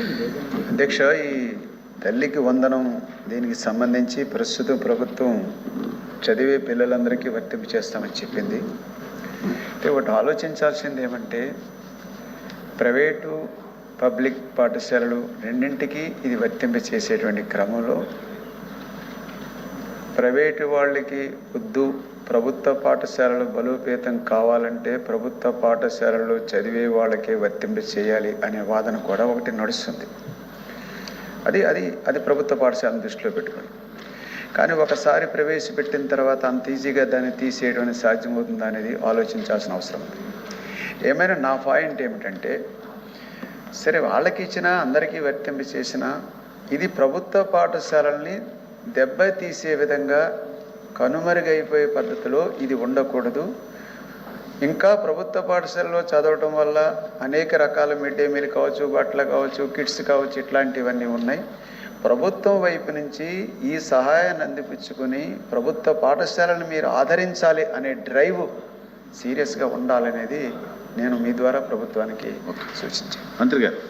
అధ్యక్ష, ఈ తల్లికి వందనం దీనికి సంబంధించి ప్రస్తుత ప్రభుత్వం చదివే పిల్లలందరికీ వర్తింపు చేస్తామని చెప్పింది. అయితే ఒకటి ఆలోచించాల్సింది ఏమంటే, ప్రైవేటు పబ్లిక్ పాఠశాలలు రెండింటికి ఇది వర్తింపు చేసేటువంటి క్రమంలో ప్రైవేటు వాళ్ళకి వద్దు, ప్రభుత్వ పాఠశాలలు బలోపేతం కావాలంటే ప్రభుత్వ పాఠశాలలో చదివే వాళ్ళకే వర్తింపు చేయాలి అనే వాదన కూడా ఒకటి నడుస్తుంది. అది అది అది ప్రభుత్వ పాఠశాలను దృష్టిలో పెట్టుకుని. కానీ ఒకసారి ప్రవేశపెట్టిన తర్వాత అంత ఈజీగా దాన్ని తీసేయడం అనేది సాధ్యమవుతుందా అనేది ఆలోచించాల్సిన అవసరం ఉంది. ఏమైనా నా పాయింట్ ఏమిటంటే, సరే వాళ్ళకి ఇచ్చినా అందరికీ వర్తింపు చేసినా ఇది ప్రభుత్వ పాఠశాలల్ని దెబ్బతీసే విధంగా కనుమరుగైపోయే పద్ధతిలో ఇది ఉండకూడదు. ఇంకా ప్రభుత్వ పాఠశాలలో చదవటం వల్ల అనేక రకాల మిడ్ డే మీల్ కావచ్చు, బట్టలు కావచ్చు, కిట్స్ కావచ్చు, ఇట్లాంటివన్నీ ఉన్నాయి. ప్రభుత్వం వైపు నుంచి ఈ సహాయాన్ని అందిపుచ్చుకొని ప్రభుత్వ పాఠశాలను మీరు ఆదరించాలి అనే డ్రైవ్ సీరియస్గా ఉండాలనేది నేను మీ ద్వారా ప్రభుత్వానికి సూచించాను. మంత్రి గారు.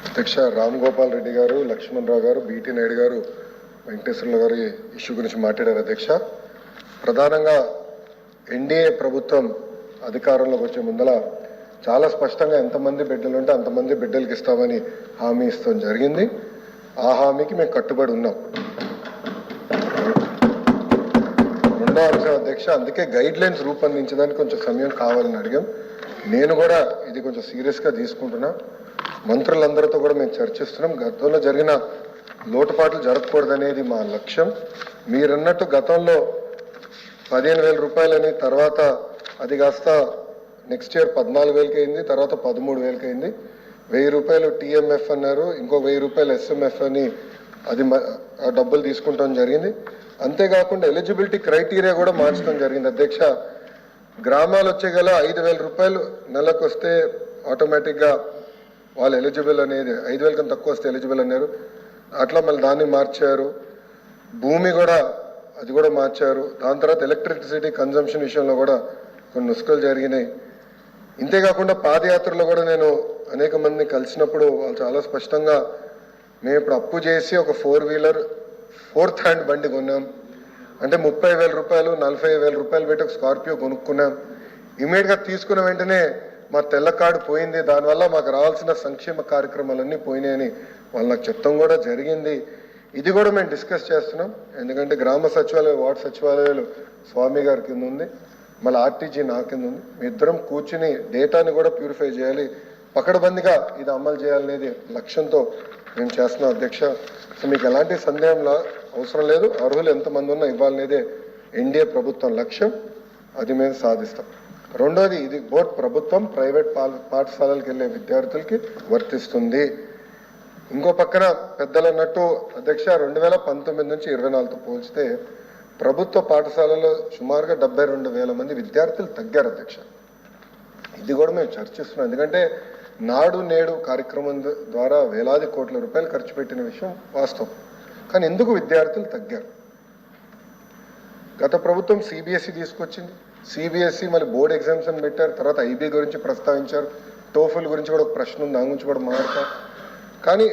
అధ్యక్ష, రామ్ గోపాల్ రెడ్డి గారు, లక్ష్మణ్ రావు గారు, బీటీ నాయుడు గారు, వెంకటేశ్వర్ల గారు ఇష్యూ గురించి మాట్లాడారు. అధ్యక్ష, ప్రధానంగా ఎన్డీఏ ప్రభుత్వం అధికారంలోకి వచ్చే ముందల చాలా స్పష్టంగా ఎంతమంది బిడ్డలు ఉంటే అంతమంది బిడ్డలకి ఇస్తామని హామీ ఇస్తాం జరిగింది. ఆ హామీకి మేము కట్టుబడి ఉన్నాం. రెండో అంశం అధ్యక్ష, అందుకే గైడ్ లైన్స్ రూపొందించడానికి కొంచెం సమయం కావాలని అడిగాం. నేను కూడా ఇది కొంచెం సీరియస్గా తీసుకుంటున్నా. మంత్రులందరితో కూడా మేము చర్చిస్తున్నాం. గతంలో జరిగిన లోటుపాట్లు జరగకూడదనేది మా లక్ష్యం. మీరన్నట్టు గతంలో 15,000 రూపాయలని, తర్వాత అది కాస్త నెక్స్ట్ ఇయర్ 14,000కి అయింది, తర్వాత 13,000కి అయింది. 1,000 రూపాయలు టీఎంఎఫ్ అన్నారు, ఇంకో 1,000 రూపాయలు ఎస్ఎంఎఫ్ అని అది డబ్బులు తీసుకుంటాం జరిగింది. అంతేకాకుండా ఎలిజిబిలిటీ క్రైటీరియా కూడా మార్చడం జరిగింది. అధ్యక్ష, గ్రామాలు వచ్చే గల 5,000 రూపాయలు నెలకు వస్తే ఆటోమేటిక్గా వాళ్ళు ఎలిజిబుల్ అనేది, 5,000 కన్నా తక్కువ వస్తే ఎలిజిబుల్ అన్నారు. అట్లా మళ్ళీ దాన్ని మార్చారు. భూమి కూడా అది కూడా మార్చారు. దాని తర్వాత ఎలక్ట్రిసిటీ కన్జంప్షన్ విషయంలో కూడా కొన్ని నుస్ఖలు జరిగినాయి. ఇంతేకాకుండా పాదయాత్రలో కూడా నేను అనేక మందిని కలిసినప్పుడు వాళ్ళు చాలా స్పష్టంగా, మేము ఇప్పుడు అప్పు చేసి ఒక 4 వీలర్ 4th హ్యాండ్ బండి కొన్నాం అంటే 30,000 రూపాయలు 40,000 రూపాయలు పెట్టి ఒక స్కార్పియో కొనుక్కున్నాం. ఇమీడియట్గా తీసుకున్న వెంటనే మా తెల్ల కార్డు పోయింది, దానివల్ల మాకు రావాల్సిన సంక్షేమ కార్యక్రమాలన్నీ పోయినాయని వాళ్ళు నాకు చెప్తాం కూడా జరిగింది. ఇది కూడా మేము డిస్కస్ చేస్తున్నాం. ఎందుకంటే గ్రామ సచివాలయం, వార్డు సచివాలయాలు స్వామి గారి కింద ఉంది, మళ్ళీ ఆర్టీజీ నా కింద ఉంది. మీ ఇద్దరం కూర్చుని డేటాని కూడా ప్యూరిఫై చేయాలి, పకడ్బందీగా ఇది అమలు చేయాలనేది లక్ష్యంతో మేము చేస్తున్నాం. అధ్యక్ష, సో మీకు ఎలాంటి సందేహంలా అవసరం లేదు. అర్హులు ఎంతమంది ఉన్నా ఇవ్వాలనేదే ఎన్డీఏ ప్రభుత్వం లక్ష్యం. అది మేము సాధిస్తాం. రెండోది, ఇది బోత్ ప్రభుత్వం ప్రైవేట్ పాఠశాలలకు వెళ్ళే విద్యార్థులకి వర్తిస్తుంది. ఇంకో పక్కన పెద్దలు అన్నట్టు అధ్యక్ష, 2019 నుంచి 24తో పోల్చితే ప్రభుత్వ పాఠశాలలో సుమారుగా 72,000 మంది విద్యార్థులు తగ్గారు. అధ్యక్ష, ఇది కూడా మేము చర్చిస్తున్నాం. ఎందుకంటే నాడు నేడు కార్యక్రమం ద్వారా వేలాది కోట్ల రూపాయలు ఖర్చు పెట్టిన విషయం వాస్తవం. కానీ ఎందుకు విద్యార్థులు తగ్గారు? గత ప్రభుత్వం సిబిఎస్ఈ తీసుకొచ్చింది, సిబిఎస్ఈ మళ్ళీ బోర్డ్ ఎగ్జామ్స్ అని పెట్టారు, తర్వాత ఐబీ గురించి ప్రస్తావించారు, టోఫుల్ గురించి కూడా ఒక ప్రశ్న ఉంది, దాని గురించి కూడా మాట్లాడతారు. కానీ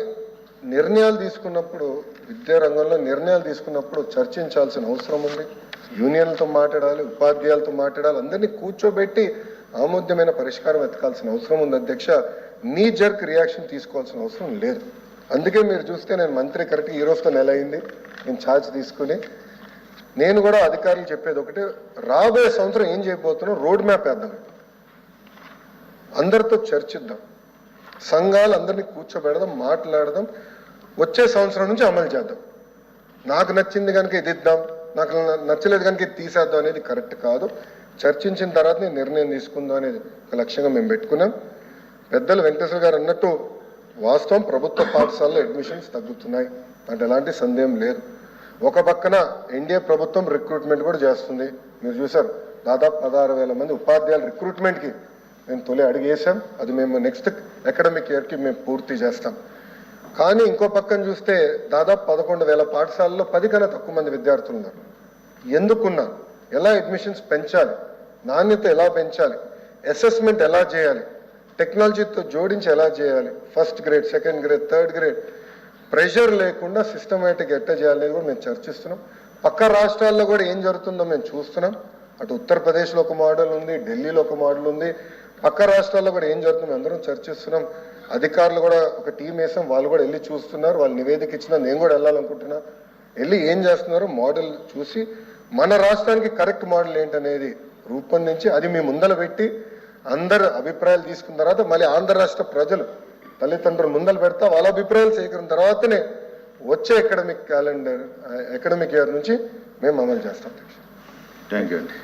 నిర్ణయాలు తీసుకున్నప్పుడు, విద్యా రంగంలో నిర్ణయాలు తీసుకున్నప్పుడు చర్చించాల్సిన అవసరం ఉంది. యూనియన్లతో మాట్లాడాలి, ఉపాధ్యాయులతో మాట్లాడాలి, అందరినీ కూర్చోబెట్టి ఆమోద్యమైన పరిష్కారం వెతకాల్సిన అవసరం ఉంది. అధ్యక్ష, నీ జర్క్ రియాక్షన్ తీసుకోవాల్సిన అవసరం లేదు. అందుకే మీరు చూస్తే నేను మంత్రి కరెక్ట్గా ఈ రోజుతో నెల అయింది నేను ఛార్జ్ తీసుకుని. నేను కూడా అధికారులు చెప్పేది ఒకటి, రాబోయే సంవత్సరం ఏం చేయబోతున్నాం రోడ్ మ్యాప్ వేద్దాం, అందరితో చర్చిద్దాం, సంఘాలు అందరినీ కూర్చోబెడదాం, మాట్లాడదాం, వచ్చే సంవత్సరం నుంచి అమలు చేద్దాం. నాకు నచ్చింది కనుక ఇది ఇద్దాం, నాకు నచ్చలేదు కనుక ఇది తీసేద్దాం అనేది కరెక్ట్ కాదు. చర్చించిన తర్వాత నేను నిర్ణయం తీసుకుందాం అనేది ఒక లక్ష్యంగా మేము పెట్టుకున్నాం. పెద్దలు వెంకటేశ్వర గారు అన్నట్టు వాస్తవం, ప్రభుత్వ పాఠశాలలో అడ్మిషన్స్ తగ్గుతున్నాయి అంటే ఎలాంటి సందేహం లేదు. ఒక పక్కన ఎన్డీఏ ప్రభుత్వం రిక్రూట్మెంట్ కూడా చేస్తుంది. మీరు చూసారు, దాదాపు 16,000 మంది ఉపాధ్యాయుల రిక్రూట్మెంట్కి మేము తొలి అడిగేసాం. అది మేము నెక్స్ట్ అకాడమిక్ ఇయర్కి మేము పూర్తి చేస్తాం. కానీ ఇంకో పక్కన చూస్తే దాదాపు 11,000 పాఠశాలలో 10 కన్నా తక్కువ మంది విద్యార్థులు ఉన్నారు. ఎందుకున్నారు? ఎలా అడ్మిషన్స్ పెంచాలి, నాణ్యత ఎలా పెంచాలి, అసెస్మెంట్ ఎలా చేయాలి, టెక్నాలజీతో జోడించి ఎలా చేయాలి, first grade, second grade, third grade pressure లేకుండా సిస్టమేటిక్ ఎట్లా చేయాలనేది కూడా మేము చర్చిస్తున్నాం. పక్క రాష్ట్రాల్లో కూడా ఏం జరుగుతుందో మేము చూస్తున్నాం. అటు ఉత్తరప్రదేశ్లో ఒక మోడల్ ఉంది, ఢిల్లీలో ఒక మోడల్ ఉంది, పక్క రాష్ట్రాల్లో కూడా ఏం జరుగుతుందో అందరం చర్చిస్తున్నాం. అధికారులు కూడా ఒక టీం వేసాం, వాళ్ళు కూడా వెళ్ళి చూస్తున్నారు. వాళ్ళు నివేదిక ఇచ్చినా నేను కూడా వెళ్ళాలనుకుంటున్నా. వెళ్ళి ఏం చేస్తున్నారో మోడల్ చూసి మన రాష్ట్రానికి కరెక్ట్ మోడల్ ఏంటనేది రూపొందించి అది మీ ముందర పెట్టి అందరు అభిప్రాయాలు తీసుకున్న తర్వాత మళ్ళీ ఆంధ్ర రాష్ట్ర ప్రజలు తల్లిదండ్రులు ముందర పెడతా వాళ్ళ అభిప్రాయాలు సేకరించిన తర్వాతనే వచ్చే అకాడమిక్ ఇయర్ నుంచి మేము అమలు చేస్తాం. థ్యాంక్ యూ అండి.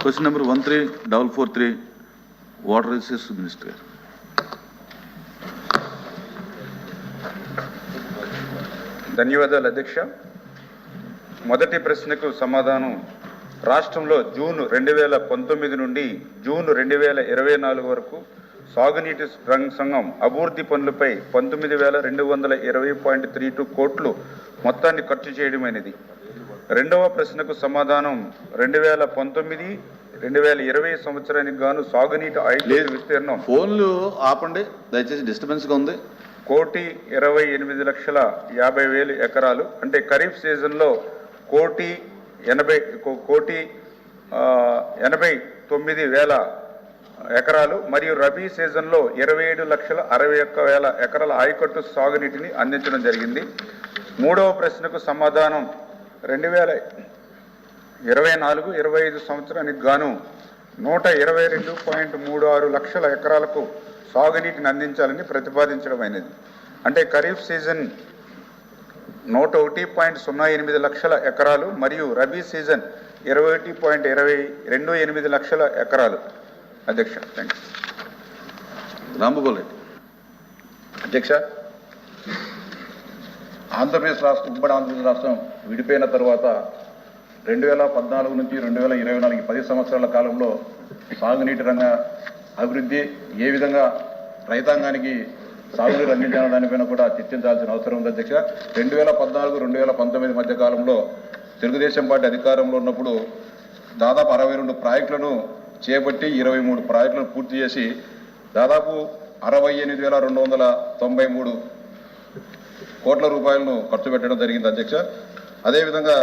Question number 13,443 water resources minister గారు. ధన్యవాదాలు అధ్యక్ష. మొదటి ప్రశ్నకు సమాధానం, రాష్ట్రంలో జూన్ 2019 నుండి జూన్ 2024 వరకు సాగునీటి సంఘం అభివృద్ధి పనులపై 19,220.32 కోట్లు మొత్తాన్ని ఖర్చు చేయడమైనది. రెండవ ప్రశ్నకు సమాధానం, 2019-2020 సంవత్సరానికి గాను సాగునీటి ఆయకట్టు విస్తీర్ణం ఫోన్లు ఆపండి దయచేసి, డిస్టర్బెన్స్గా ఉంది. 1,28,50,000 ఎకరాలు, అంటే ఖరీఫ్ సీజన్లో 1,89,000 ఎకరాలు మరియు రబీ సీజన్లో 27,61,000 ఎకరాల ఆయకట్టు సాగునీటిని అందించడం జరిగింది. మూడవ ప్రశ్నకు సమాధానం, 2024-25 సంవత్సరానికి గాను 122.36 లక్షల ఎకరాలకు సాగునీటిని అందించాలని ప్రతిపాదించడమైనది. అంటే ఖరీఫ్ సీజన్ 101.08 లక్షల ఎకరాలు మరియు రబీ సీజన్ 21.28 లక్షల ఎకరాలు. అధ్యక్ష, థ్యాంక్ యూ. రాంభూపాల్ రెడ్డి. అధ్యక్ష, ఆంధ్రప్రదేశ్ రాష్ట్రం, ఉమ్మడి ఆంధ్రప్రదేశ్ రాష్ట్రం విడిపోయిన తర్వాత 2014 నుంచి 2024 10 సంవత్సరాల కాలంలో సాగునీటి రంగ అభివృద్ధి ఏ విధంగా రైతాంగానికి సాగునీరు అందించాలనే దానిపైన కూడా చర్చించాల్సిన అవసరం ఉంది. అధ్యక్ష, 2014-2019 మధ్య కాలంలో తెలుగుదేశం పార్టీ అధికారంలో ఉన్నప్పుడు దాదాపు 62 ప్రాజెక్టులను చేపట్టి 23 ప్రాజెక్టులను పూర్తి చేసి దాదాపు 68,293 కోట్ల రూపాయలను ఖర్చు పెట్టడం జరిగింది. అధ్యక్ష, అదేవిధంగా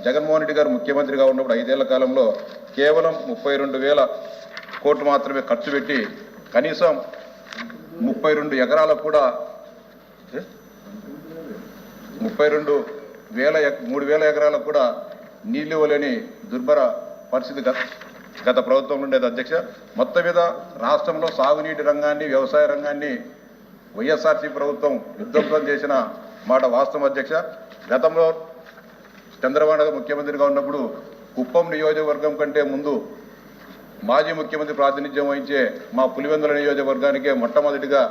జగన్మోహన్ రెడ్డి గారు ముఖ్యమంత్రిగా ఉన్నప్పుడు 5 ఏళ్ల కాలంలో కేవలం 32,000 కోట్లు మాత్రమే ఖర్చు పెట్టి కనీసం 32 ఎకరాలకు కూడా 3,000 ఎకరాలకు కూడా నీళ్లు ఇవ్వలేని దుర్భర పరిస్థితి గత ప్రభుత్వం ఉండేది. అధ్యక్ష, మొత్తం మీద రాష్ట్రంలో సాగునీటి రంగాన్ని, వ్యవసాయ రంగాన్ని వైఎస్ఆర్సీ ప్రభుత్వం విధ్వంసం చేసిన మాట వాస్తవం. అధ్యక్ష, గతంలో చంద్రబాబు నాయుడు ముఖ్యమంత్రిగా ఉన్నప్పుడు కుప్పం నియోజకవర్గం కంటే ముందు మాజీ ముఖ్యమంత్రి ప్రాతినిధ్యం వహించే మా పులివెందుల నియోజకవర్గానికే మొట్టమొదటిగా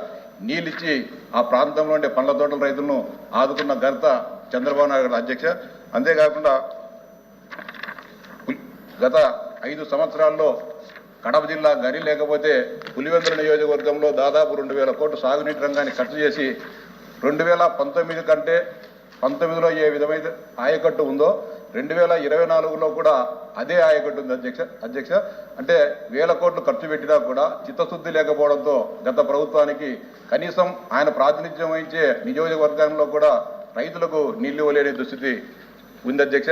నీళ్ళిచ్చి ఆ ప్రాంతంలో ఉండే పండ్ల తోటల రైతులను ఆదుకున్న ఘనత చంద్రబాబు నాయుడు. అధ్యక్ష, అంతేకాకుండా గత 5 సంవత్సరాల్లో కడప జిల్లా గని లేకపోతే పులివెందుల నియోజకవర్గంలో దాదాపు 2,000 కోట్లు సాగునీటి రంగాన్ని ఖర్చు చేసి 2019 కంటే 19లో ఏ విధమైన ఆయకట్టు ఉందో 2024లో కూడా అదే ఆయకట్టు ఉంది. అధ్యక్ష, అంటే 1,000 కోట్లు ఖర్చు పెట్టినా కూడా చిత్తశుద్ధి లేకపోవడంతో గత ప్రభుత్వానికి కనీసం ఆయన ప్రాతినిధ్యం వహించే నియోజకవర్గంలో కూడా రైతులకు నీళ్లు ఇవ్వలేని దుస్థితి ఉంది. అధ్యక్ష.